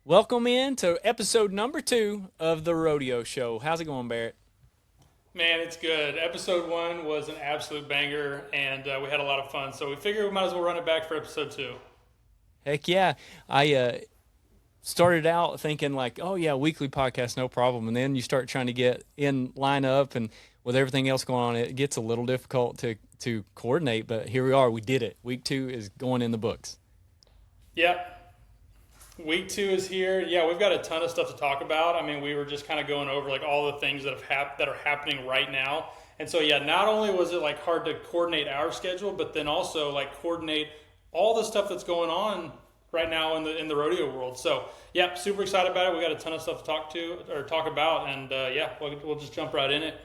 Welcome in to episode number 2 of the Rodeo Show. How's it going, Barrett? Man, it's good. Episode 1 was an absolute banger, and we had a lot of fun. So we figured we might as well run it back for episode 2. Heck yeah. I started out thinking like, oh yeah, weekly podcast, no problem. And then you start trying to get in line up, and with everything else going on, it gets a little difficult to coordinate. But here we are. We did it. Week 2 is going in the books. Yep. Week 2 is here. Yeah, we've got a ton of stuff to talk about. I mean, we were just kind of going over like all the things that that are happening right now. And so yeah, not only was it like hard to coordinate our schedule, but then also like coordinate all the stuff that's going on right now in the rodeo world. So yeah, super excited about it. We got a ton of stuff to talk about, and yeah, we'll just jump right in it.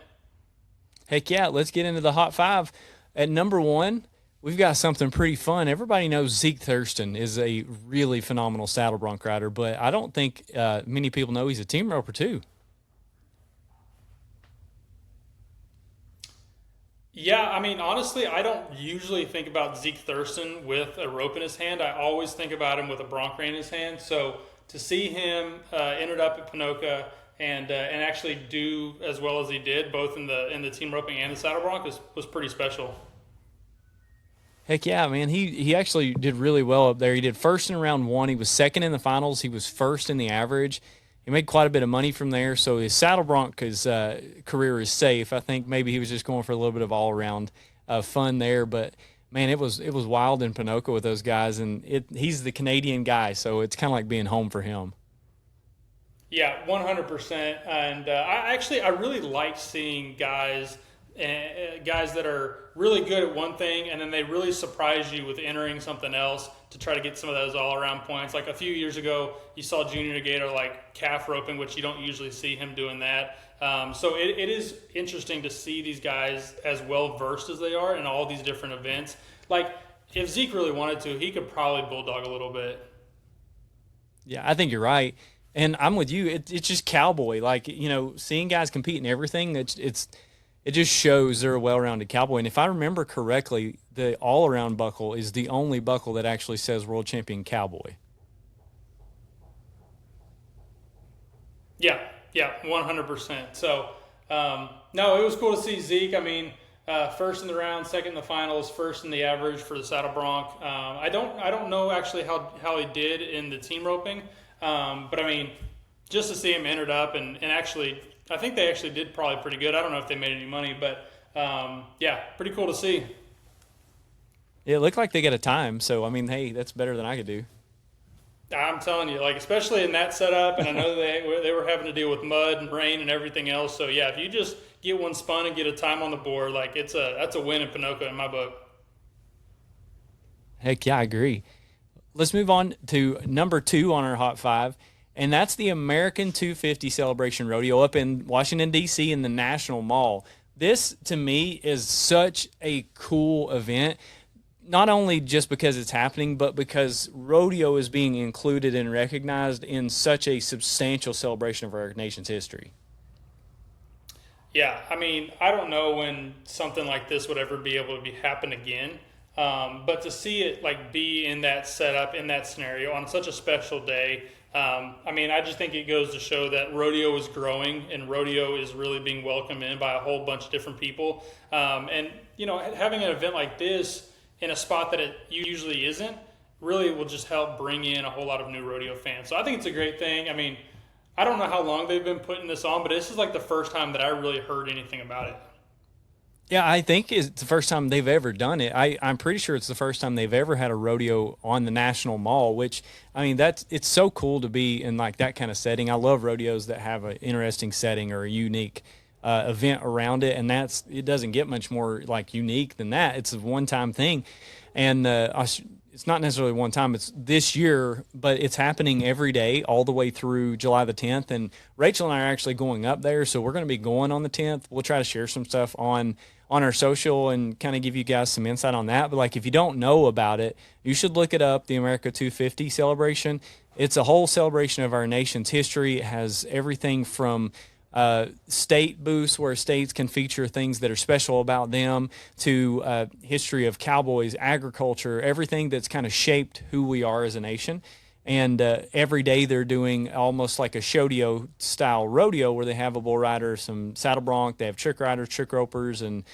Heck yeah, let's get into the Hot 5. At number 1, we've got something pretty fun. Everybody knows Zeke Thurston is a really phenomenal saddle bronc rider, but I don't think many people know he's a team roper too. Yeah, I mean, honestly, I don't usually think about Zeke Thurston with a rope in his hand. I always think about him with a bronc rein in his hand. So to see him ended up at Ponoka and actually do as well as he did, both in the team roping and the saddle bronc, was pretty special. Heck yeah, man. He actually did really well up there. He did first in round 1. He was second in the finals. He was first in the average. He made quite a bit of money from there. So his saddle bronc career is safe. I think maybe he was just going for a little bit of all around fun there. But man, it was wild in Ponoka with those guys, and he's the Canadian guy, so it's kind of like being home for him. Yeah, 100%. And I really like seeing guys that are really good at one thing, and then they really surprise you with entering something else to try to get some of those all-around points. Like a few years ago, you saw Junior Negator like calf roping, which you don't usually see him doing that. So it is interesting to see these guys as well-versed as they are in all these different events. Like, if Zeke really wanted to, he could probably bulldog a little bit. Yeah, I think you're right. And I'm with you. It's just cowboy. Like, seeing guys compete in everything, it just shows they're a well-rounded cowboy. And if I remember correctly, the all-around buckle is the only buckle that actually says World Champion Cowboy. Yeah, 100%. So, no, it was cool to see Zeke. I mean, first in the round, second in the finals, first in the average for the saddle bronc. I don't know actually how he did in the team roping, but I mean, just to see him entered up and actually, I think they actually did probably pretty good. I don't know if they made any money, but yeah, pretty cool to see. It looked like they got a time, so I mean, hey, that's better than I could do. I'm telling you, like especially in that setup, and I know they were having to deal with mud and rain and everything else. So yeah, if you just get one spun and get a time on the board, like that's a win in Ponoka in my book. Heck yeah, I agree. Let's move on to number 2 on our Hot 5, and that's the American 250 Celebration Rodeo up in Washington, D.C. in the National Mall. This, to me, is such a cool event, not only just because it's happening, but because rodeo is being included and recognized in such a substantial celebration of our nation's history. Yeah, I mean, I don't know when something like this would ever be able to happen again. But to see it like be in that setup, in that scenario, on such a special day, I mean, I just think it goes to show that rodeo is growing and rodeo is really being welcomed in by a whole bunch of different people. And having an event like this in a spot that it usually isn't really will just help bring in a whole lot of new rodeo fans. So I think it's a great thing. I mean, I don't know how long they've been putting this on, but this is like the first time that I really heard anything about it. Yeah, I think it's the first time they've ever done it. I'm pretty sure it's the first time they've ever had a rodeo on the National Mall, which, I mean, it's so cool to be in like that kind of setting. I love rodeos that have an interesting setting or a unique event around it, and it doesn't get much more like unique than that. It's a one-time thing, and it's not necessarily one time. It's this year, but it's happening every day all the way through July the 10th. And Rachel and I are actually going up there, so we're going to be going on the 10th. We'll try to share some stuff on our social and kind of give you guys some insight on that. But like, if you don't know about it, you should look it up, the America 250 celebration. It's a whole celebration of our nation's history. It has everything from state booths where states can feature things that are special about them to history of cowboys, agriculture, everything that's kind of shaped who we are as a nation. And every day they're doing almost like a showdeo style rodeo where they have a bull rider, some saddle bronc, they have trick riders, trick ropers, and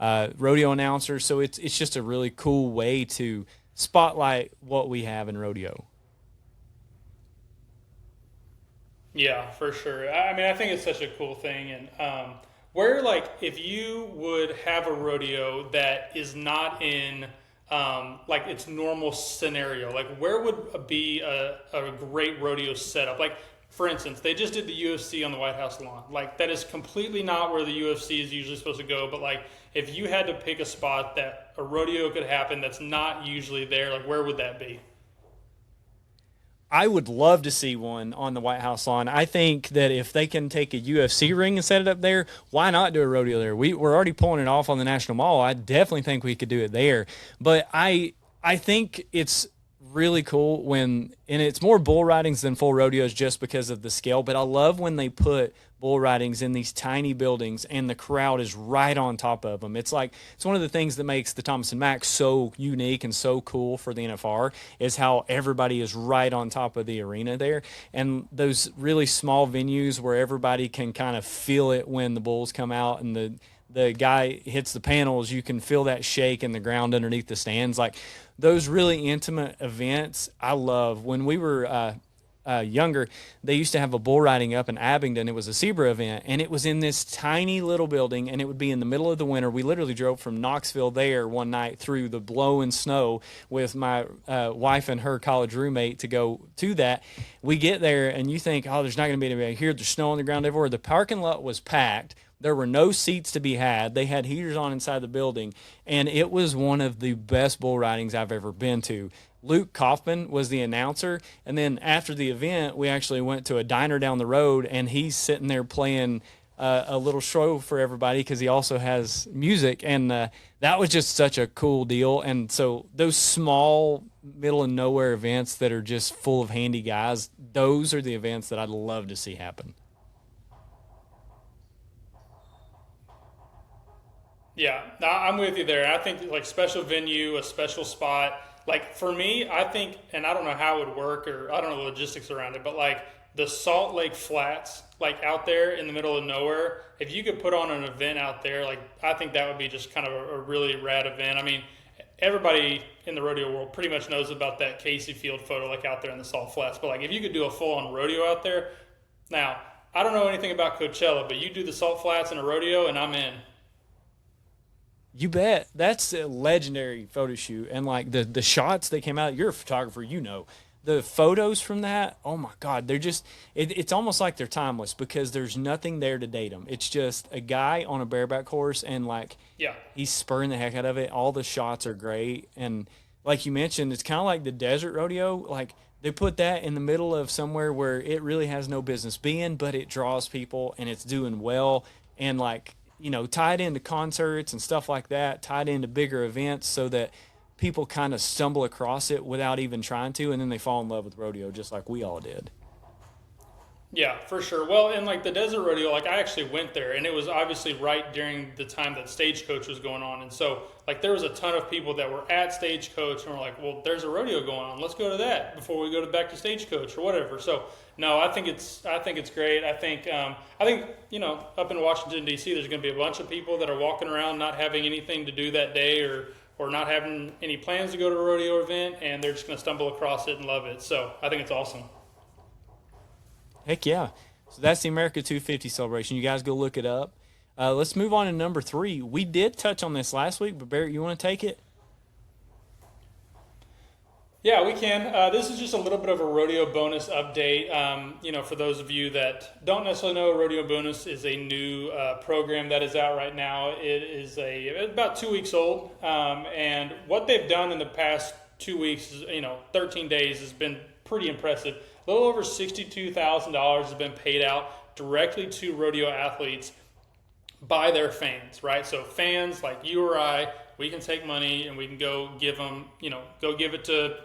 rodeo announcers. So it's just a really cool way to spotlight what we have in rodeo. Yeah, for sure. I mean, I think it's such a cool thing. And where, like, if you would have a rodeo that is not in, like, its normal scenario, like, where would be a great rodeo setup? Like, for instance, they just did the UFC on the White House lawn. Like, that is completely not where the UFC is usually supposed to go. But, like, if you had to pick a spot that a rodeo could happen that's not usually there, like, where would that be? I would love to see one on the White House lawn. I think that if they can take a UFC ring and set it up there, why not do a rodeo there? We're already pulling it off on the National Mall. I definitely think we could do it there. But I think it's really cool and it's more bull ridings than full rodeos just because of the scale. But I love when they put bull ridings in these tiny buildings and the crowd is right on top of them. It's one of the things that makes the Thomas and Mack so unique and so cool for the NFR is how everybody is right on top of the arena there. And those really small venues where everybody can kind of feel it when the bulls come out and the guy hits the panels, you can feel that shake in the ground underneath the stands. Like those really intimate events, I love. When we were younger, they used to have a bull riding up in Abingdon. It was a zebra event, and it was in this tiny little building, and it would be in the middle of the winter. We literally drove from Knoxville there one night through the blowing snow with my wife and her college roommate to go to that. We get there, and you think, oh, there's not going to be anybody here. There's snow on the ground everywhere. The parking lot was packed. There were no seats to be had. They had heaters on inside the building, and it was one of the best bull ridings I've ever been to. Luke Kaufman was the announcer, and then after the event, we actually went to a diner down the road, and he's sitting there playing a little show for everybody because he also has music, and that was just such a cool deal. And so those small, middle of nowhere events that are just full of handy guys, those are the events that I'd love to see happen. Yeah, no, I'm with you there. I think like special venue, a special spot. Like for me, I think, and I don't know how it would work or I don't know the logistics around it, but like the Salt Lake Flats, like out there in the middle of nowhere, if you could put on an event out there, like I think that would be just kind of a really rad event. I mean, everybody in the rodeo world pretty much knows about that Casey Field photo, like out there in the Salt Flats. But like if you could do a full-on rodeo out there, now I don't know anything about Coachella, but you do the Salt Flats and a rodeo, and I'm in. You bet. That's a legendary photo shoot. And like the shots that came out, you're a photographer, you know. The photos from that, oh my God, they're just, it's almost like they're timeless because there's nothing there to date them. It's just a guy on a bareback horse and like, Yeah. he's spurring the heck out of it. All the shots are great. And like you mentioned, it's kind of like the desert rodeo. Like they put that in the middle of somewhere where it really has no business being, but it draws people and it's doing well. And like, you know, tied into concerts and stuff like that, tied into bigger events so that people kind of stumble across it without even trying to, and then they fall in love with rodeo just like we all did. Yeah, for sure. Well, and like the desert rodeo, like I actually went there, and it was obviously right during the time that Stagecoach was going on, and so like there was a ton of people that were at Stagecoach and were like, "Well, there's a rodeo going on. Let's go to that before we go back to Stagecoach or whatever." So no, I think it's great. I think you know up in Washington D.C. there's going to be a bunch of people that are walking around not having anything to do that day or not having any plans to go to a rodeo event, and they're just going to stumble across it and love it. So I think it's awesome. Heck yeah. So that's the America 250 celebration. You guys go look it up. Let's move on to number 3. We did touch on this last week, but Barrett, you want to take it? Yeah, we can. This is just a little bit of a rodeo bonus update. You know, for those of you that don't necessarily know, Rodeo Bonus is a new program that is out right now. It is about 2 weeks old, and what they've done in the past 2 weeks, 13 days, has been pretty impressive. A little over $62,000 has been paid out directly to rodeo athletes by their fans, right? So fans like you or I, we can take money and we can go give them, go give it to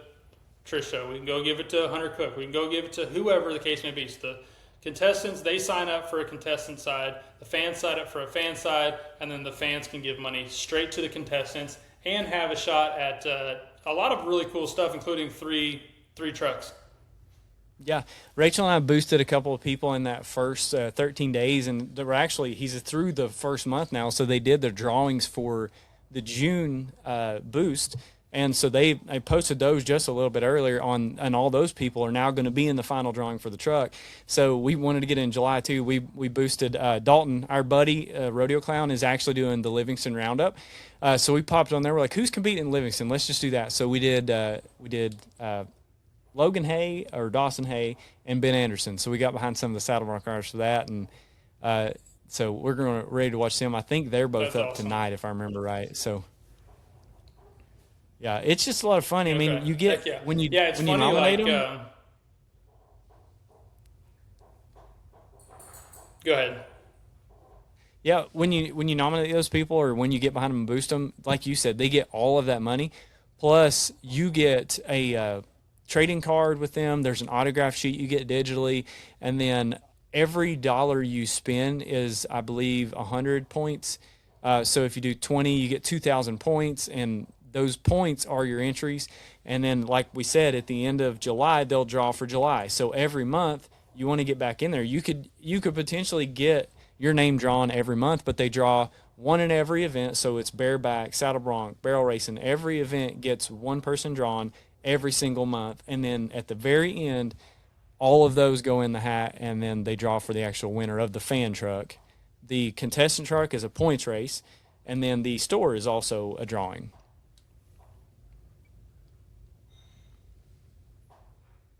Trisha, we can go give it to Hunter Cook, we can go give it to whoever the case may be. So the contestants, they sign up for a contestant side, the fans sign up for a fan side, and then the fans can give money straight to the contestants and have a shot at a lot of really cool stuff, including three trucks. Yeah, Rachel and I boosted a couple of people in that first 13 days, and they were actually he's through the first month now, so they did their drawings for the June boost, and so I posted those just a little bit earlier on, and all those people are now going to be in the final drawing for the truck. So we wanted to get in July too. We boosted Dalton, our buddy, rodeo clown, is actually doing the Livingston Roundup. So we popped on there. We're like, who's competing in Livingston? Let's just do that. So we did Logan Hay or Dawson Hay and Ben Anderson. So we got behind some of the saddle bronc riders for that, and so we're ready to watch them. I think they're both That's up awesome. tonight, if I remember right. So yeah, it's just a lot of fun. I mean, you get when you it's when you funny, nominate like, them. Go ahead. Yeah, when you nominate those people or when you get behind them and boost them, like you said, they get all of that money, plus you get a trading card with them. There's an autograph sheet you get digitally, and then every dollar you spend is, I believe, 100 points. So if you do 20, you get 2,000 points, and those points are your entries. And then, like we said, at the end of July, they'll draw for July. So every month you want to get back in there. You could potentially get your name drawn every month, but they draw one in every event. So it's bareback, saddle bronc, barrel racing. Every event gets one person drawn every single month. And then at the very end, all of those go in the hat, and then they draw for the actual winner of the fan truck. The contestant truck is a points race, and then the store is also a drawing.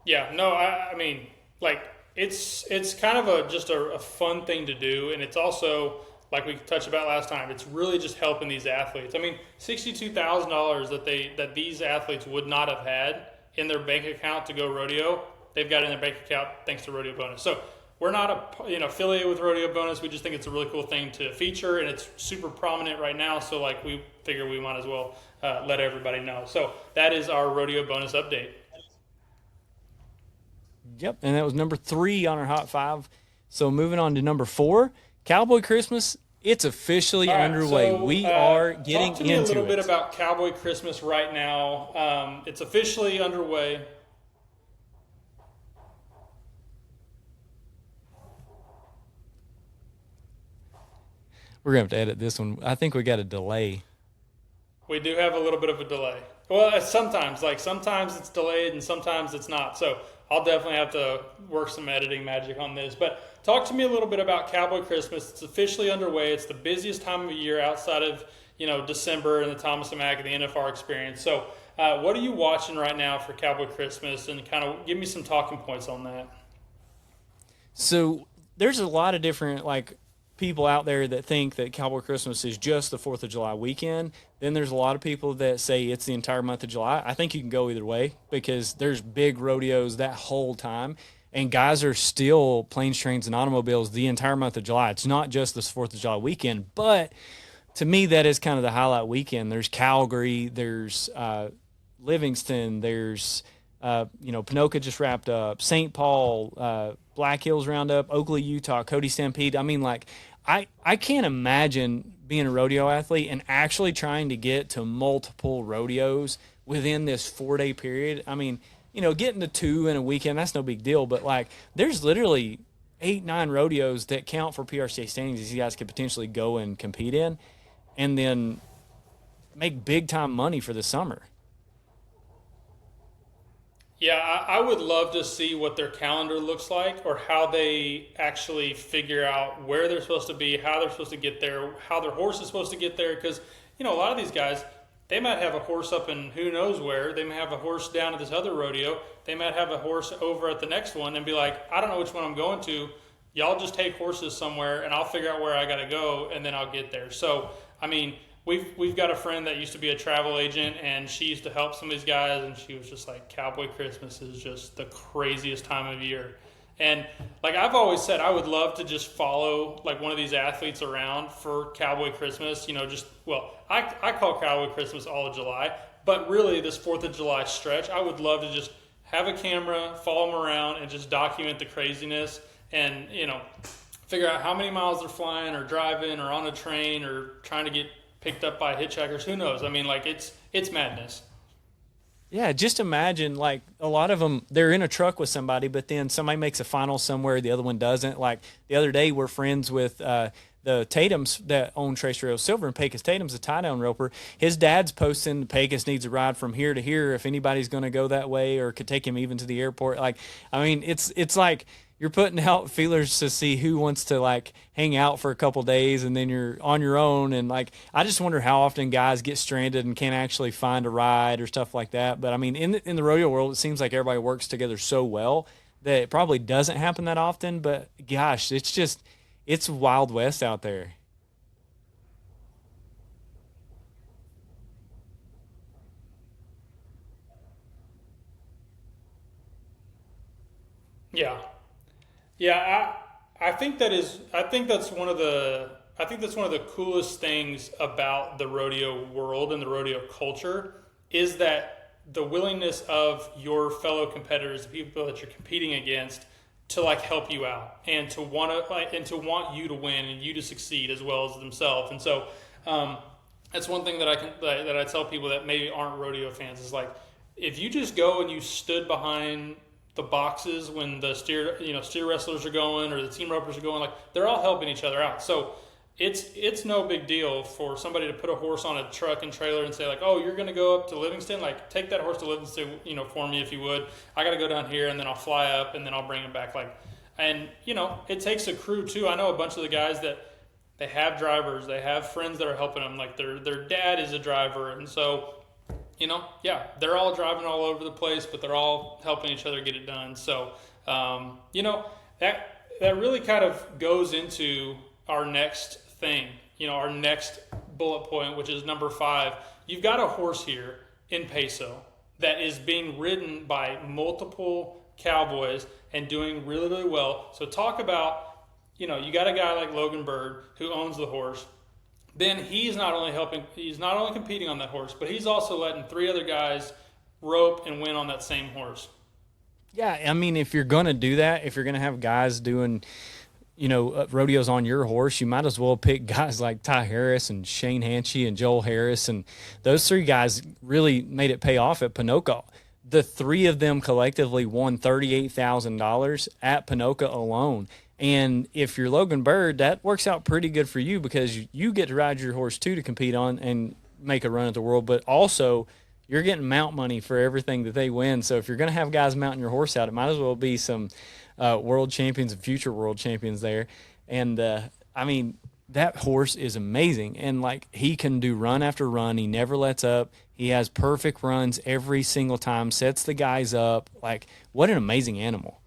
Yeah, no, I mean, like it's kind of just a fun thing to do, and it's also like we touched about last time. It's really just helping these athletes. I mean, $62,000 that these athletes would not have had in their bank account to go rodeo, they've got in their bank account thanks to Rodeo Bonus. So we're not affiliated with Rodeo Bonus. We just think it's a really cool thing to feature, and it's super prominent right now. So like we figure we might as well let everybody know. So that is our Rodeo Bonus update. Yep, and that was number 3 on our Hot 5. So moving on to number 4, Cowboy Christmas. It's officially All right, underway. so, We are getting talk to me into a little bit it. about Cowboy Christmas right now. It's officially underway. We're going to have to edit this one. I think we got a delay. We do have a little bit of a delay. Well, sometimes it's delayed and sometimes it's not. So I'll definitely have to work some editing magic on this. But talk to me a little bit about Cowboy Christmas. It's officially underway. It's the busiest time of year outside of December and the Thomas and Mack and the NFR experience. So what are you watching right now for Cowboy Christmas, and kind of give me some talking points on that? So there's a lot of different people out there that think that Cowboy Christmas is just the 4th of July weekend. Then there's a lot of people that say it's the entire month of July. I think you can go either way because there's big rodeos that whole time, and guys are still planes, trains, and automobiles the entire month of July. It's not just this 4th of July weekend, but to me that is kind of the highlight weekend. There's Calgary, there's Livingston, there's Ponoka just wrapped up, St. Paul, Black Hills Roundup, Oakley, Utah, Cody Stampede. I mean, I can't imagine being a rodeo athlete and actually trying to get to multiple rodeos within this 4-day period. I mean, getting to 2 in a weekend, that's no big deal, but there's literally 8-9 rodeos that count for PRCA standings these guys could potentially go and compete in and then make big time money for the summer. Yeah, I would love to see what their calendar looks like, or how they actually figure out where they're supposed to be, how they're supposed to get there, how their horse is supposed to get there. Because, a lot of these guys, they might have a horse up in who knows where. They may have a horse down at this other rodeo. They might have a horse over at the next one and be like, I don't know which one I'm going to. Y'all just take horses somewhere, and I'll figure out where I got to go, and then I'll get there. So, I mean, We've got a friend that used to be a travel agent, and she used to help some of these guys, and she was just like, Cowboy Christmas is just the craziest time of year. And I've always said, I would love to just follow one of these athletes around for Cowboy Christmas. I call Cowboy Christmas all of July, but really this 4th of July stretch, I would love to just have a camera, follow them around, and just document the craziness and, figure out how many miles they're flying or driving or on a train or trying to get picked up by hitchhikers. Who knows? I mean, it's madness. Yeah, just imagine like a lot of them, they're in a truck with somebody, but then somebody makes a final somewhere, the other one doesn't. Like the other day, we're friends with the Tatums that own Trace Rail Silver, and Pecos Tatum's a tie down roper. His dad's posting Pecos needs a ride from here to here if anybody's going to go that way, or could take him even to the airport. Like, I mean, it's like you're putting out feelers to see who wants to like hang out for a couple days, and then you're on your own. And like I just wonder how often guys get stranded and can't actually find a ride or stuff like that. But I mean, in the rodeo world, it seems like everybody works together so well that it probably doesn't happen that often. But gosh, it's wild west out there. Yeah, yeah. I think that is. I think that's one of the. I think that's one of the coolest things about the rodeo world and the rodeo culture is that the willingness of your fellow competitors, the people that you're competing against, to like help you out and to want to like and to want you to win and you to succeed as well as themselves. And so that's one thing that that I tell people that maybe aren't rodeo fans is like if you just go and you stood behind the boxes when the steer wrestlers are going or the team ropers are going, like they're all helping each other out. So it's no big deal for somebody to put a horse on a truck and trailer and say like, oh, you're going to go up to Livingston, like take that horse to Livingston, for me if you would. I got to go down here and then I'll fly up and then I'll bring him back. Like, and it takes a crew too. I know a bunch of the guys that they have drivers, they have friends that are helping them. Like their dad is a driver, and so yeah, they're all driving all over the place, but they're all helping each other get it done. So, that really kind of goes into our next thing, our next bullet point, which is number 5. You've got a horse here in Peso that is being ridden by multiple cowboys and doing really, really well. So talk about, you got a guy like Logan Bird who owns the horse. Then he's not only competing on that horse, but he's also letting 3 other guys rope and win on that same horse. Yeah, I mean, if you're gonna do that, if you're gonna have guys doing, rodeos on your horse, you might as well pick guys like Ty Harris and Shane Hanchy and Joel Harris, and those 3 guys really made it pay off at Ponoka. The 3 of them collectively won $38,000 at Ponoka alone. And if you're Logan Bird, that works out pretty good for you because you get to ride your horse too to compete on and make a run at the world, but also you're getting mount money for everything that they win. So if you're going to have guys mounting your horse out, it might as well be some world champions and future world champions there. And I mean, that horse is amazing. And like he can do run after run. He never lets up. He has perfect runs every single time, sets the guys up. Like, what an amazing animal.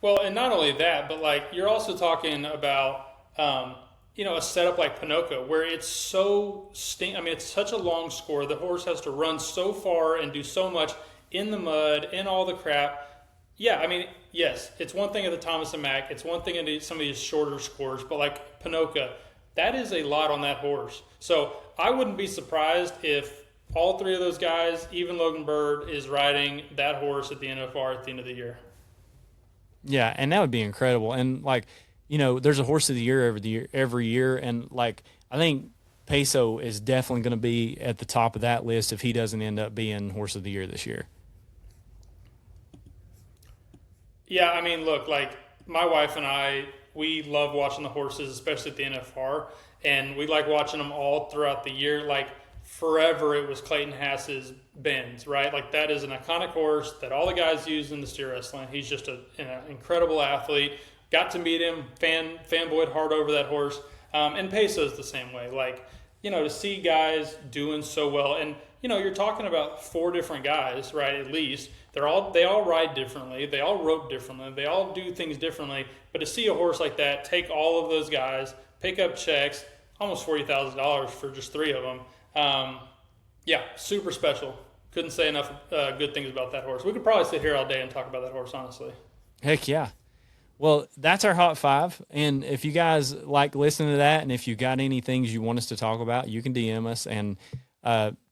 Well, and not only that, but like you're also talking about, a setup like Ponoka where it's so it's such a long score. The horse has to run so far and do so much in the mud, in all the crap. Yeah, I mean, yes, it's one thing at the Thomas and Mack. It's one thing at some of these shorter scores, but like Ponoka, that is a lot on that horse. So I wouldn't be surprised if all 3 of those guys, even Logan Bird, is riding that horse at the NFR at the end of the year. Yeah, and that would be incredible. And like, there's a horse of the year every year, and like I think Peso is definitely going to be at the top of that list if he doesn't end up being horse of the year this year. Yeah, I mean, look, like my wife and I, we love watching the horses, especially at the NFR, and we like watching them all throughout the year. Like forever, it was Clayton Hass's Benz, right? Like that is an iconic horse that all the guys use in the steer wrestling. He's just an incredible athlete. Got to meet him, fanboyed hard over that horse. And Peso's the same way. Like, to see guys doing so well, and you're talking about 4 different guys, right? At least they all ride differently, they all rope differently, they all do things differently. But to see a horse like that take all of those guys, pick up checks, almost $40,000 for just 3 of them. Yeah, super special. Couldn't say enough good things about that horse. We could probably sit here all day and talk about that horse, honestly. Heck yeah. Well, that's our hot 5. And if you guys like listening to that, and if you got any things you want us to talk about, you can DM us and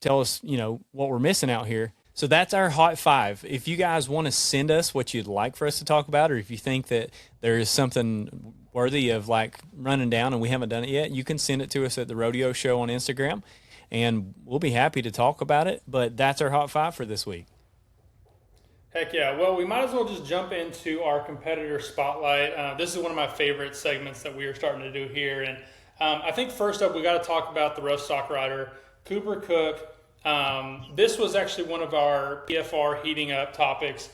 tell us, what we're missing out here. So that's our hot 5. If you guys want to send us what you'd like for us to talk about, or if you think that there is something worthy of like running down and we haven't done it yet, you can send it to us at the Rodeo Show on Instagram. and we'll be happy to talk about it. But that's our Hot 5 for this week. Heck yeah. Well, we might as well just jump into our competitor spotlight. This is one of my favorite segments that we are starting to do here. And I think first up, we got to talk about the rough stock rider, Cooper Cook. This was actually one of our PFR heating up topics.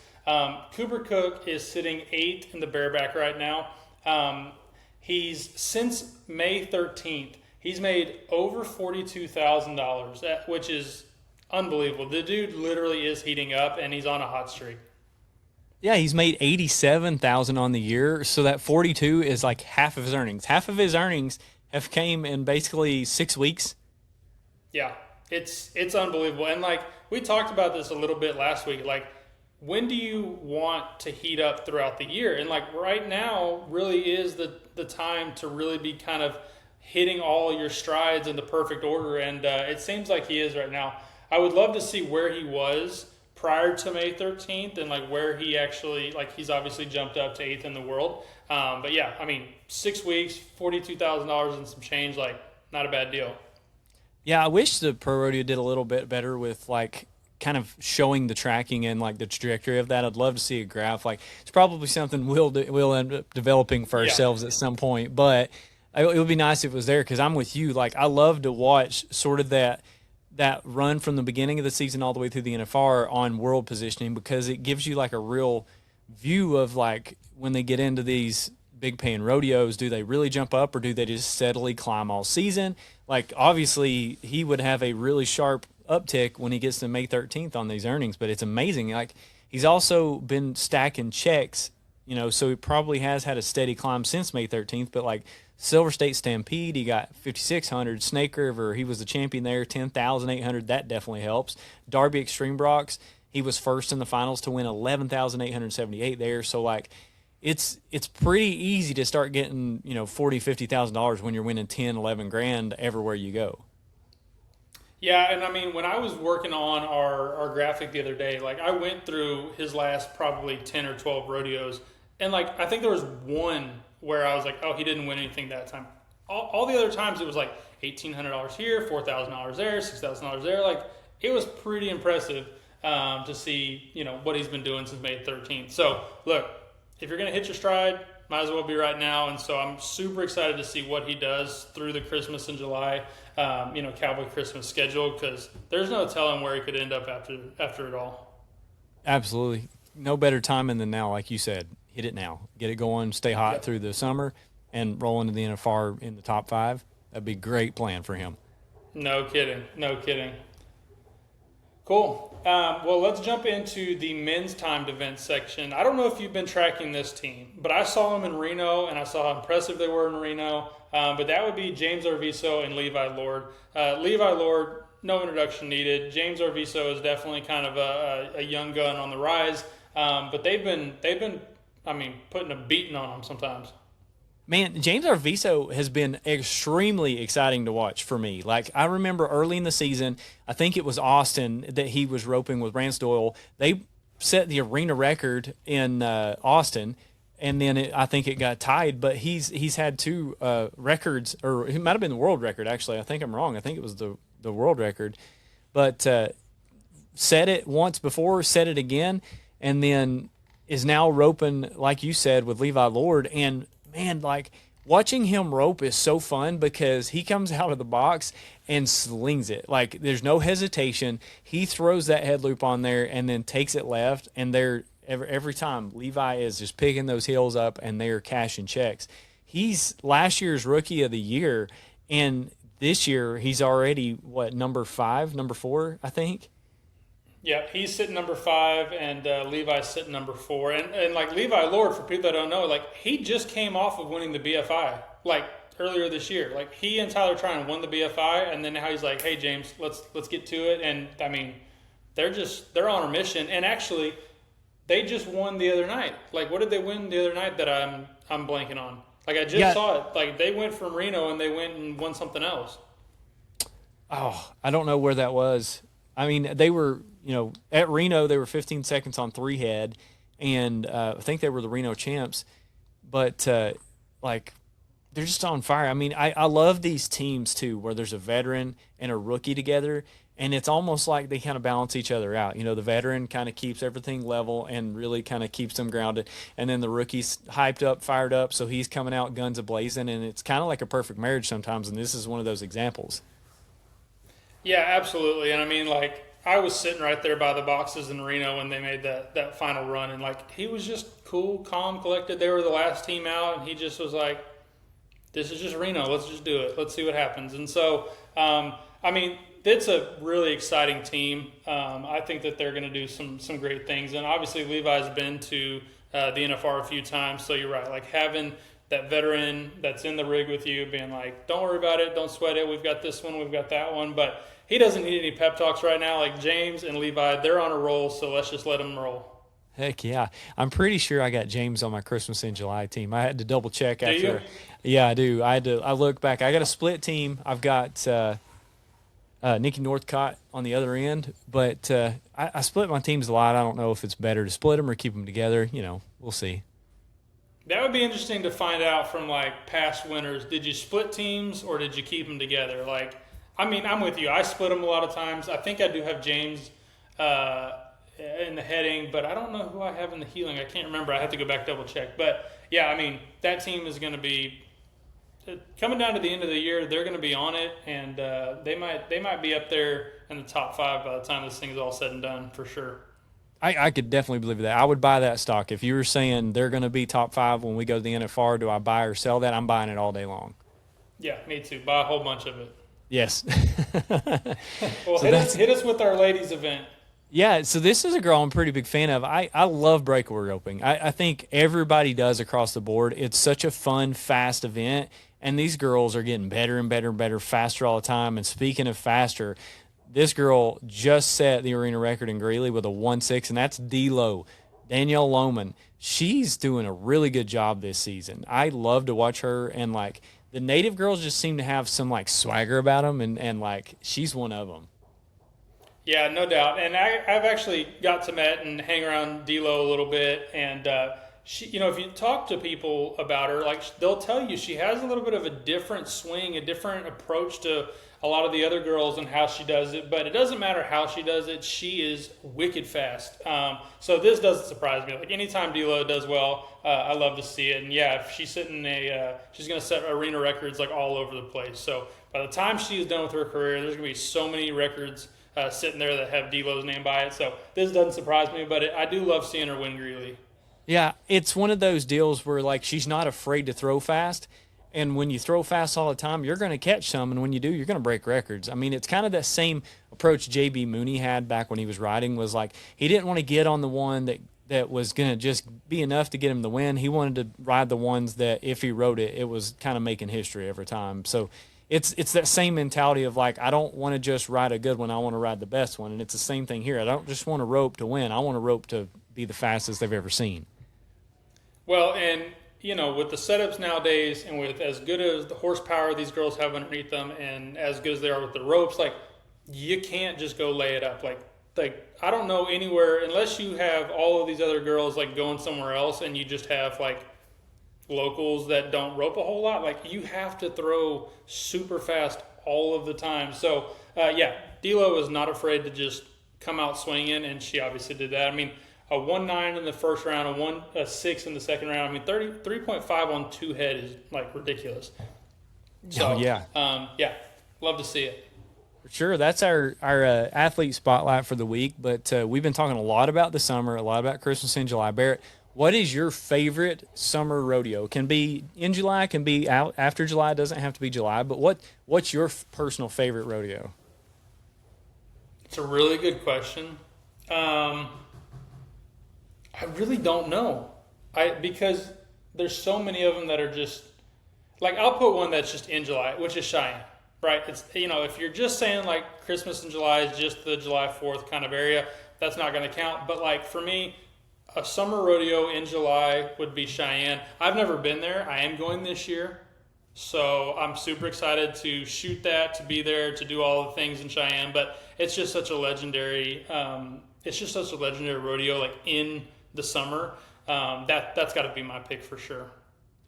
Cooper Cook is sitting 8th in the bareback right now. He's since May 13th, he's made over $42,000, which is unbelievable. The dude literally is heating up, and he's on a hot streak. Yeah, he's made $87,000 on the year, so that 42 is like half of his earnings. Half of his earnings have came in basically 6 weeks. Yeah, it's unbelievable. And like we talked about this a little bit last week, like when do you want to heat up throughout the year? And like right now really is the time to really be kind of hitting all your strides in the perfect order, and it seems like he is right now. I would love to see where he was prior to May 13th and like where he actually, like he's obviously jumped up to 8th in the world. But yeah, I mean, 6 weeks, $42,000 and some change, like not a bad deal. Yeah, I wish the Pro Rodeo did a little bit better with like kind of showing the tracking and like the trajectory of that. I'd love to see a graph. Like it's probably something we'll end up developing for ourselves at some point, but it would be nice if it was there, because I'm with you. Like I love to watch sort of that run from the beginning of the season all the way through the NFR on world positioning, because it gives you like a real view of like when they get into these big paying rodeos, do they really jump up or do they just steadily climb all season? Like obviously he would have a really sharp uptick when he gets to May 13th on these earnings, but it's amazing. Like he's also been stacking checks, so he probably has had a steady climb since May 13th, but like Silver State Stampede, he got 5,600. Snake River, he was the champion there, 10,800. That definitely helps. Darby Extreme Brocs, he was first in the finals to win 11,878 there. So like, it's pretty easy to start getting $40,000, $50,000 when you're winning 10, 11 grand everywhere you go. Yeah, and I mean, when I was working on our graphic the other day, like I went through his last probably 10 or 12 rodeos, and like I think there was one where I was like, oh, he didn't win anything that time. All the other times it was like $1,800 here, $4,000 there, $6,000 there. Like it was pretty impressive to see, what he's been doing since May 13th. So look, if you're going to hit your stride, might as well be right now. And so I'm super excited to see what he does through the Christmas and July, Cowboy Christmas schedule, because there's no telling where he could end up after it all. Absolutely. No better timing than now, like you said. Hit it now. Get it going, stay hot through the summer, and roll into the NFR in the top 5. That'd be a great plan for him. No kidding. Cool. Well, let's jump into the men's timed events section. I don't know if you've been tracking this team, but I saw them in Reno, and I saw how impressive they were in Reno. But that would be James Arvizo and Levi Lord. Levi Lord, no introduction needed. James Arvizo is definitely kind of a young gun on the rise. But they've been putting a beating on them sometimes. Man, James Arvizo has been extremely exciting to watch for me. Like, I remember early in the season, I think it was Austin that he was roping with Rance Doyle. They set the arena record in Austin, and then I think it got tied. But he's had 2 records, or it might have been the world record, actually. I think I'm wrong. I think it was the world record. But set it once before, set it again, and then is now roping, like you said, with Levi Lord. And man, like watching him rope is so fun because he comes out of the box and slings it. Like there's no hesitation. He throws that head loop on there and then takes it left. And they're every time Levi is just picking those heels up and they're cashing checks. He's last year's rookie of the year. And this year he's already number 4, I think. Yeah, he's sitting number 5, and Levi's sitting number 4. And like Levi Lord, for people that don't know, like he just came off of winning the BFI like earlier this year. Like he and Tyler Tryon won the BFI, and then now he's like, hey James, let's get to it. And I mean, they're on a mission. And actually, they just won the other night. Like what did they win the other night that I'm blanking on? Like I just saw it. Like they went from Reno and they went and won something else. Oh, I don't know where that was. I mean, they were, at Reno, they were 15 seconds on 3 head, and I think they were the Reno champs. But, they're just on fire. I mean, I love these teams too, where there's a veteran and a rookie together, and it's almost like they kind of balance each other out. You know, the veteran kind of keeps everything level and really kind of keeps them grounded, and then the rookie's hyped up, fired up, so he's coming out guns a blazing, and it's kind of like a perfect marriage sometimes. And this is one of those examples. Yeah, absolutely. And I mean, like, I was sitting right there by the boxes in Reno when they made that final run, and like he was just cool, calm, collected. They were the last team out, and he just was like, "This is just Reno. Let's just do it. Let's see what happens." And so, I mean, it's a really exciting team. I think that they're going to do some great things, and obviously Levi's been to the NFR a few times, so you're right. Like having that veteran that's in the rig with you, being like, "Don't worry about it. Don't sweat it. We've got this one. We've got that one." But he doesn't need any pep talks right now. Like James and Levi, they're on a roll, so let's just let them roll. Heck yeah. I'm pretty sure I got James on my Christmas in July team. I had to double check Do you? after. Yeah, I do. I look back. I got a split team. I've got Nikki Northcott on the other end, but I split my teams a lot. I don't know if it's better to split them or keep them together. You know, we'll see. That would be interesting to find out from like past winners. Did you split teams or did you keep them together? Like, I mean, I'm with you. I split them a lot of times. I think I do have James in the heading, but I don't know who I have in the healing. I can't remember. I have to go back double check. But yeah, I mean, that team is going to be coming down to the end of the year. They're going to be on it, and they might be up there in the top 5 by the time this thing's all said and done for sure. I could definitely believe that. I would buy that stock. If you were saying they're going to be top 5 when we go to the NFR, do I buy or sell that? I'm buying it all day long. Yeah, me too. Buy a whole bunch of it. Yes. Well, so hit us with our ladies event. Yeah, so this is a girl I'm a pretty big fan of. I love breakaway roping. I think everybody does across the board. It's such a fun, fast event, and these girls are getting better and better and better, faster all the time. And speaking of faster, this girl just set the arena record in Greeley with a 1.6, and that's D-Lo, Danielle Lohman. She's doing a really good job this season. I love to watch her, and like the native girls just seem to have some like swagger about them, and like she's one of them. Yeah, no doubt. And I've actually got to met and hang around D-Lo a little bit, and she, you know, if you talk to people about her, like they'll tell you she has a little bit of a different swing, a different approach to a lot of the other girls and how she does it. But it doesn't matter how she does it; she is wicked fast. So this doesn't surprise me. Like anytime D-Lo does well, I love to see it. And yeah, if she's sitting she's going to set arena records like all over the place. So by the time she is done with her career, there's going to be so many records sitting there that have D-Lo's name by it. So this doesn't surprise me, but I do love seeing her win Greeley. Yeah, it's one of those deals where like she's not afraid to throw fast, and when you throw fast all the time, you're going to catch some, and when you do, you're going to break records. I mean, it's kind of that same approach J.B. Mooney had back when he was riding, was like he didn't want to get on the one that was going to just be enough to get him the win. He wanted to ride the ones that if he rode it, it was kind of making history every time. So it's that same mentality of like, I don't want to just ride a good one, I want to ride the best one. And it's the same thing here. I don't just want to rope to win. I want to rope to be the fastest they've ever seen. Well, and you know, with the setups nowadays, and with as good as the horsepower these girls have underneath them, and as good as they are with the ropes, like you can't just go lay it up. Like I don't know anywhere, unless you have all of these other girls like going somewhere else, and you just have like locals that don't rope a whole lot. Like you have to throw super fast all of the time. So yeah, D-Lo is not afraid to just come out swinging, and she obviously did that. I mean, a 1.9 in the first round, a 1.6 in the second round. I mean, 3.5 on 2 head is like ridiculous. So, yeah, love to see it. For sure. That's our athlete spotlight for the week. But we've been talking a lot about the summer, a lot about Christmas in July. Barrett, what is your favorite summer rodeo? Can be in July, can be out after July. It doesn't have to be July. But what's your personal favorite rodeo? It's a really good question. I really don't know. Because there's so many of them that are just like, I'll put one that's just in July, which is Cheyenne, right? It's, you know, if you're just saying like Christmas in July is just the July 4th kind of area, that's not going to count. But like for me, a summer rodeo in July would be Cheyenne. I've never been there. I am going this year. So I'm super excited to shoot that, to be there, to do all the things in Cheyenne. But it's just such a legendary, rodeo, like in the summer. That's got to be my pick for sure.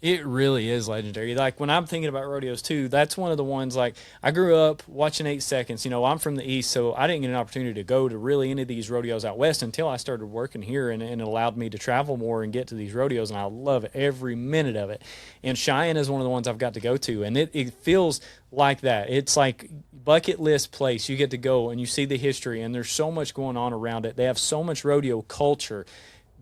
It really is legendary. Like when I'm thinking about rodeos too, that's one of the ones like I grew up watching 8 Seconds. You know, I'm from the East, so I didn't get an opportunity to go to really any of these rodeos out West until I started working here and it allowed me to travel more and get to these rodeos. And I love every minute of it. And Cheyenne is one of the ones I've got to go to. And it feels like that. It's like bucket list place. You get to go and you see the history and there's so much going on around it. They have so much rodeo culture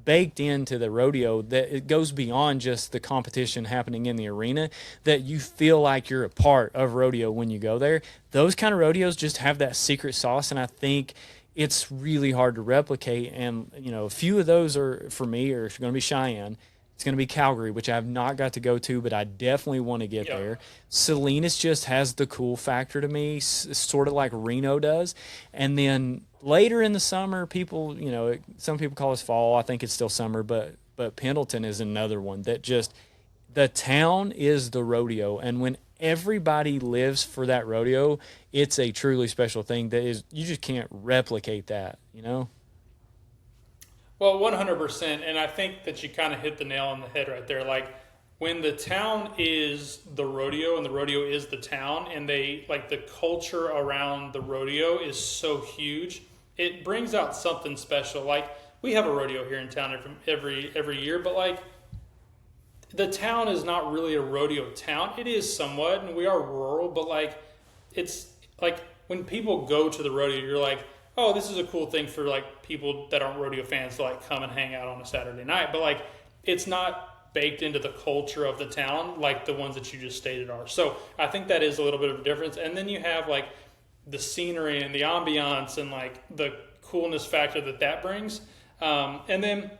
baked into the rodeo that it goes beyond just the competition happening in the arena, that you feel like you're a part of rodeo when you go there. Those kind of rodeos just have that secret sauce, and I think it's really hard to replicate. And you know, a few of those are for me are going to be Cheyenne. It's going to be Calgary, which I have not got to go to, but I definitely want to get there. Salinas just has the cool factor to me, sort of like Reno does. And then later in the summer, people, you know, some people call us fall. I think it's still summer, but Pendleton is another one that just the town is the rodeo, and when everybody lives for that rodeo, it's a truly special thing that is you just can't replicate that, you know. Well, 100%. And I think that you kind of hit the nail on the head right there. Like, when the town is the rodeo and the rodeo is the town, and they, like, the culture around the rodeo is so huge, it brings out something special. Like, we have a rodeo here in town every year, but, like, the town is not really a rodeo town. It is somewhat, and we are rural, but, like, it's, like, when people go to the rodeo, you're like, oh, this is a cool thing for like people that aren't rodeo fans to like come and hang out on a Saturday night. But like, it's not baked into the culture of the town like the ones that you just stated are. So I think that is a little bit of a difference. And then you have like the scenery and the ambiance and like the coolness factor that brings. And then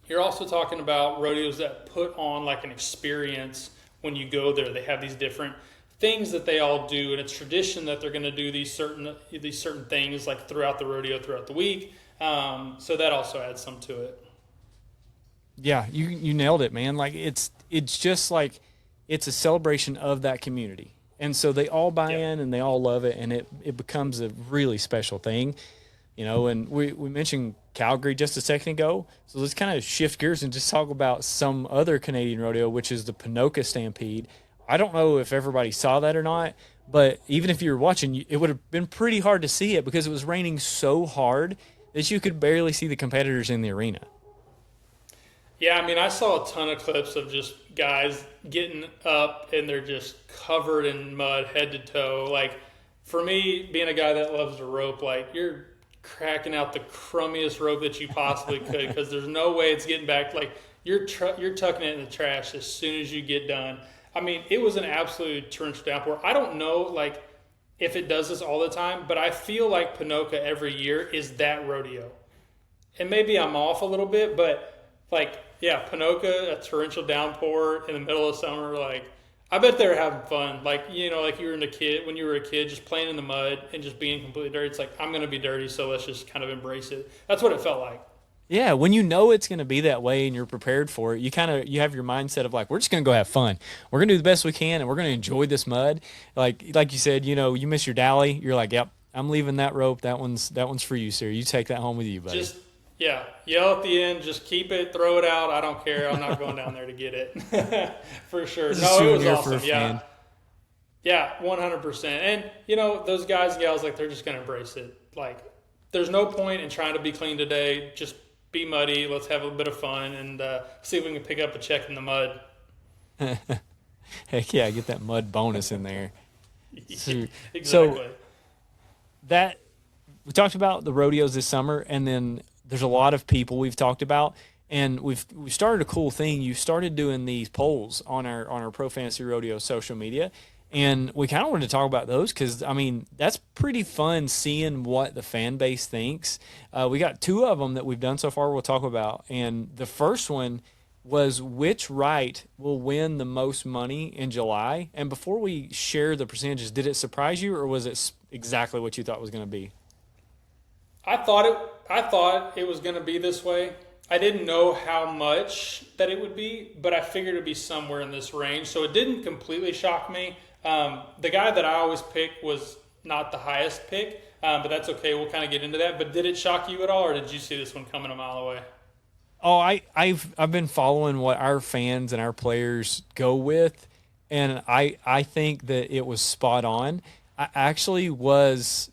you're also talking about rodeos that put on like an experience when you go there. They have these different things that they all do, and it's tradition that they're going to do these certain things like throughout the rodeo, throughout the week. So that also adds some to it. Yeah, you nailed it, man. Like it's just like it's a celebration of that community, and so they all buy in and they all love it, and it becomes a really special thing, you know. And we mentioned Calgary just a second ago, so let's kind of shift gears and just talk about some other Canadian rodeo, which is the Ponoka Stampede. I don't know if everybody saw that or not, but even if you were watching, it would have been pretty hard to see it because it was raining so hard that you could barely see the competitors in the arena. Yeah, I mean, I saw a ton of clips of just guys getting up and they're just covered in mud head to toe. Like, for me, being a guy that loves to rope, like, you're cracking out the crummiest rope that you possibly could because there's no way it's getting back. Like, you're tucking it in the trash as soon as you get done. I mean, it was an absolute torrential downpour. I don't know, like, if it does this all the time, but I feel like Ponoka every year is that rodeo. And maybe I'm off a little bit, but, like, yeah, Ponoka, a torrential downpour in the middle of summer, like, I bet they're having fun. Like, you know, like when you were a kid, just playing in the mud and just being completely dirty. It's like, I'm going to be dirty, so let's just kind of embrace it. That's what it felt like. Yeah, when you know it's going to be that way and you're prepared for it, you have your mindset of like, we're just going to go have fun. We're going to do the best we can, and we're going to enjoy this mud. Like you said, you know, you miss your dally, you're like, yep, I'm leaving that rope. That one's for you, sir. You take that home with you, buddy. Just yell at the end. Just keep it, throw it out. I don't care. I'm not going down there to get it for sure. No, it was awesome. Yeah, 100%. And you know, those guys and gals, like, they're just going to embrace it. Like, there's no point in trying to be clean today. Just be muddy. Let's have a bit of fun and see if we can pick up a check in the mud. Heck yeah, get that mud bonus in there. Exactly. So that we talked about the rodeos this summer, and then there's a lot of people we've talked about, and we've started a cool thing. You started doing these polls on our Pro Fantasy Rodeo social media. And we kind of wanted to talk about those because, I mean, that's pretty fun seeing what the fan base thinks. We got two of them that we've done so far we'll talk about. And the first one was which right will win the most money in July. And before we share the percentages, did it surprise you or was it exactly what you thought it was going to be? I thought it was going to be this way. I didn't know how much that it would be, but I figured it would be somewhere in this range. So it didn't completely shock me. The guy that I always pick was not the highest pick, but that's okay. We'll kind of get into that. But did it shock you at all, or did you see this one coming a mile away? Oh, I've been following what our fans and our players go with, and I think that it was spot on. I actually was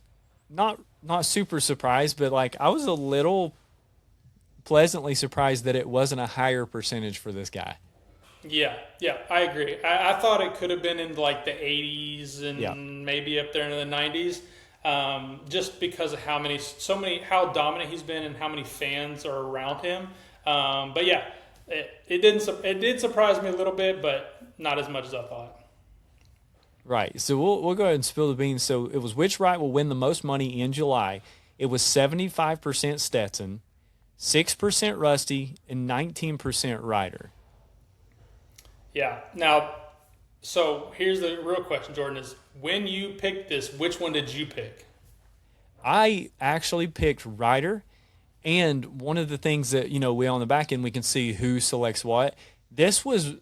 not super surprised, but like I was a little pleasantly surprised that it wasn't a higher percentage for this guy. Yeah, I agree. I thought it could have been in like the 80s Yeah. and maybe up there in the 90s, just because of how dominant he's been and how many fans are around him. But yeah, it did surprise me a little bit, but not as much as I thought. Right. So we'll go ahead and spill the beans. So it was which Wright will win the most money in July. It was 75% Stetson, 6% Rusty, and 19% Ryder. Yeah. Now, so here's the real question, Jordan: is when you picked this, which one did you pick? I actually picked Ryder, and one of the things that we on the back end we can see who selects what. This was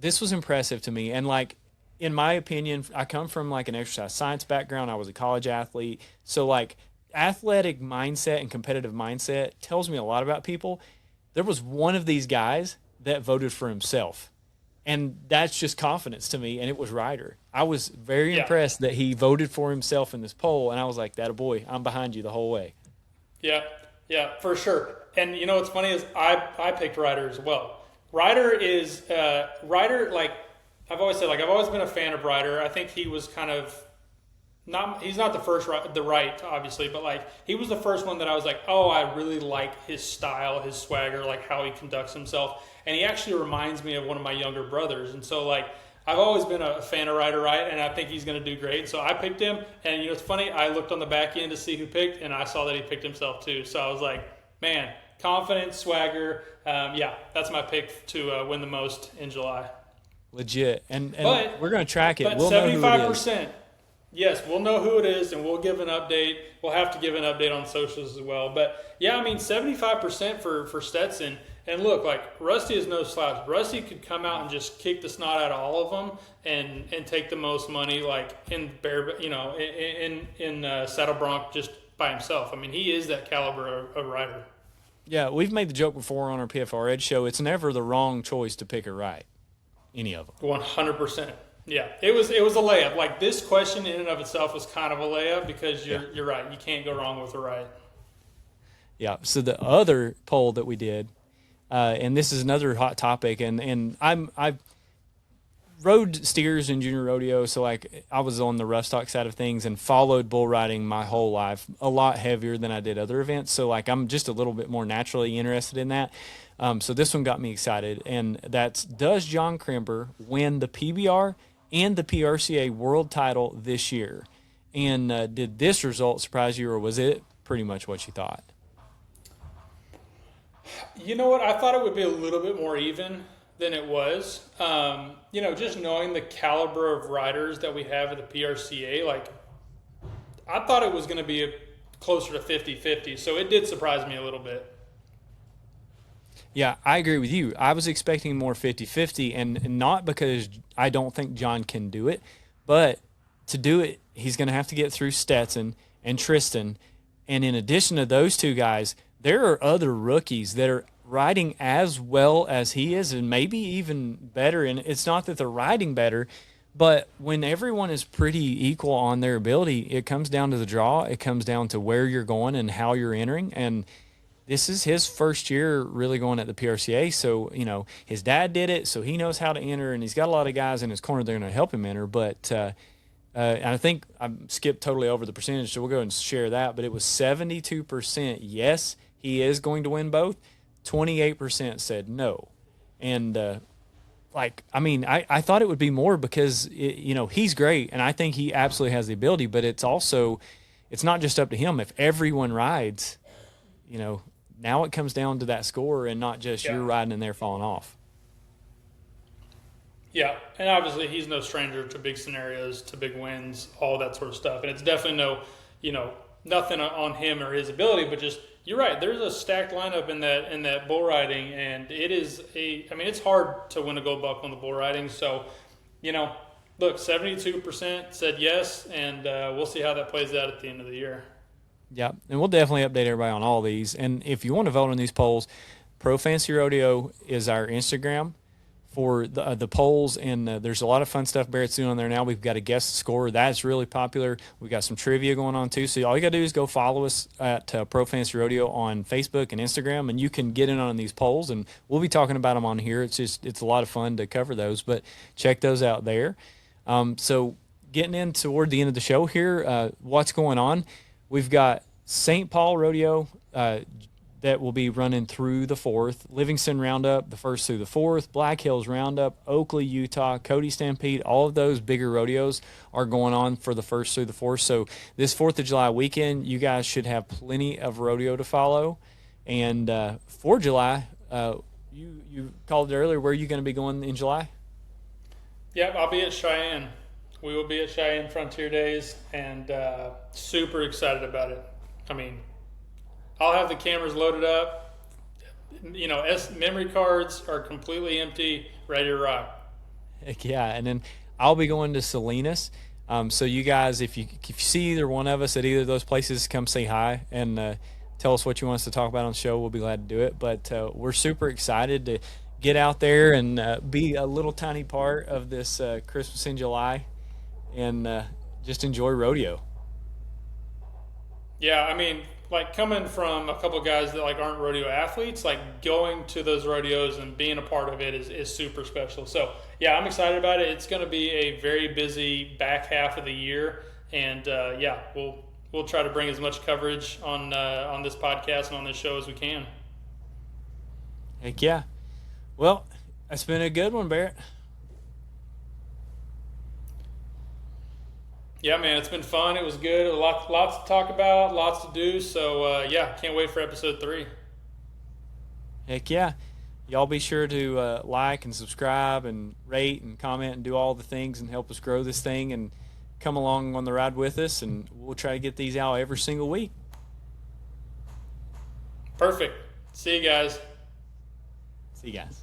impressive to me, and like in my opinion, I come from like an exercise science background. I was a college athlete, so like athletic mindset and competitive mindset tells me a lot about people. There was one of these guys that voted for himself. And that's just confidence to me, and it was Ryder. I was very Yeah. impressed that he voted for himself in this poll, and I was like, that a boy, I'm behind you the whole way. Yeah, yeah, for sure. And you know what's funny is I picked Ryder as well. Ryder, like I've always said, like I've always been a fan of Ryder. I think he was kind of not he's not the first the right obviously, but like he was the first one that I was like, oh, I really like his style, his swagger, like how he conducts himself, and he actually reminds me of one of my younger brothers. And so like I've always been a fan of Ryder Wright, and I think he's going to do great. So I picked him, and it's funny. I looked on the back end to see who picked, and I saw that he picked himself too. So I was like, man, confidence, swagger. Yeah, that's my pick to win the most in July. Legit. And But we're going to track it. but We'll know who it is. 75%. Yes, we'll know who it is, and we'll give an update. We'll have to give an update on socials as well. But yeah, I mean, 75% for Stetson. And look, like Rusty is no slouch. Rusty could come out and just kick the snot out of all of them, and take the most money, like in Saddle Bronc just by himself. I mean, he is that caliber of rider. Yeah, we've made the joke before on our PFR Edge show. It's never the wrong choice to pick a right, any of them. 100%. Yeah, it was a layup. Like this question in and of itself was kind of a layup because you're right. You can't go wrong with the right. Yeah. So the other poll that we did, and this is another hot topic, and I rode steers in junior rodeo, so like I was on the rough stock side of things and followed bull riding my whole life, a lot heavier than I did other events. So like I'm just a little bit more naturally interested in that. So this one got me excited, and that's, does John Crimber win the PBR and the PRCA world title this year? And did this result surprise you, or was it pretty much what you thought? You know what? I thought it would be a little bit more even than it was. Just knowing the caliber of riders that we have at the PRCA, like I thought it was going to be closer to 50-50. So it did surprise me a little bit. Yeah, I agree with you. I was expecting more 50-50, and not because I don't think John can do it, but to do it, he's going to have to get through Stetson and Tristan. And in addition to those two guys, there are other rookies that are riding as well as he is, and maybe even better. And it's not that they're riding better, but when everyone is pretty equal on their ability, it comes down to the draw. It comes down to where you're going and how you're entering. And this is his first year really going at the PRCA. So, his dad did it, so he knows how to enter, and he's got a lot of guys in his corner that are going to help him enter. But and I think I skipped totally over the percentage, so we'll go and share that. But it was 72% yes, he is going to win both. 28% said no. And, I thought it would be more because, he's great, and I think he absolutely has the ability. But it's not just up to him. If everyone rides, now it comes down to that score and not just you're riding and they're falling off. Yeah, and obviously he's no stranger to big scenarios, to big wins, all that sort of stuff. And it's definitely nothing on him or his ability, but just, you're right, there's a stacked lineup in that bull riding, and it's hard to win a gold buckle on the bull riding. So, look, 72% said yes, and we'll see how that plays out at the end of the year. Yeah, and we'll definitely update everybody on all these. And if you want to vote on these polls, Pro Fancy Rodeo is our Instagram for the polls, and there's a lot of fun stuff Barrett's doing on there now. We've got a guest score that's really popular. We've got some trivia going on too. So all you got to do is go follow us at Pro Fancy Rodeo on Facebook and Instagram, and you can get in on these polls, and we'll be talking about them on here. It's a lot of fun to cover those, but check those out there. So getting in toward the end of the show here, what's going on? We've got St. Paul Rodeo that will be running through the 4th, Livingston Roundup, the 1st through the 4th, Black Hills Roundup, Oakley, Utah, Cody Stampede, all of those bigger rodeos are going on for the 1st through the 4th. So this 4th of July weekend, you guys should have plenty of rodeo to follow. And 4th of July, you called it earlier, where are you going to be going in July? Yep, I'll be at Cheyenne. We will be at Cheyenne Frontier Days, and super excited about it. I mean, I'll have the cameras loaded up. You know, memory cards are completely empty, ready to rock. Heck yeah. And then I'll be going to Salinas. So you guys, if you see either one of us at either of those places, come say hi and tell us what you want us to talk about on the show. We'll be glad to do it. But we're super excited to get out there and be a little tiny part of this Christmas in July and just enjoy rodeo. Yeah, I mean, like coming from a couple guys that like aren't rodeo athletes, like going to those rodeos and being a part of it is super special. So yeah, I'm excited about it. It's going to be a very busy back half of the year, and yeah, we'll try to bring as much coverage on this podcast and on this show as we can. Heck yeah. Well, that's been a good one, Barrett. Yeah, man, it's been fun. It was good. Lots to talk about, lots to do. So, yeah, can't wait for episode 3. Heck yeah. Y'all be sure to like and subscribe and rate and comment and do all the things and help us grow this thing and come along on the ride with us, and we'll try to get these out every single week. Perfect. See you guys. See you guys.